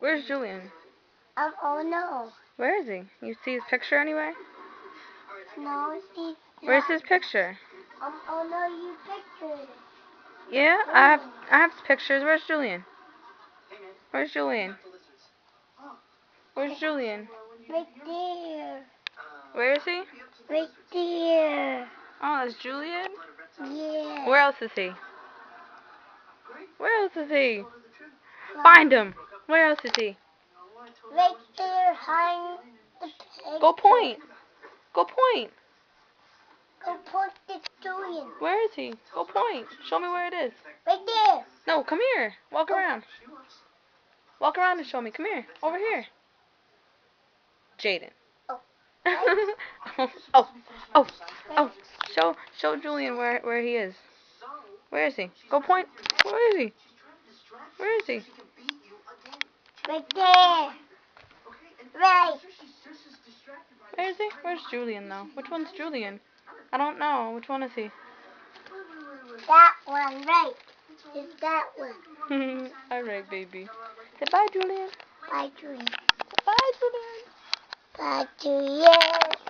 Where's Julian? Oh no. Where is he? You see his picture anywhere? No, see. Where's his picture? Oh no, you pictured it. Yeah, I have pictures. Where's Julian? Where's Julian? Where's Julian? Right there. Where is he? Right there. Oh, that's Julian? Yeah. Where else is he? Where else is he? Find him! Where else is he? Right there behind the picture. Go point! Go point! Go point this Julian. Where is he? Go point! Show me where it is. Right there. No, come here! Walk around. Walk around and show me. Come here. Over here. Jaden. Oh. Oh. Show Julian where he is. Where is he? Go point. Where is he? Where is he? Right there. Right. Where is he? Where's Julian though? Which one's Julian? I don't know. Which one is he? That one, right. Is that one. Alright, baby. Say bye, Julian. Bye, Julian. Bye, Julian. Bye, Julian.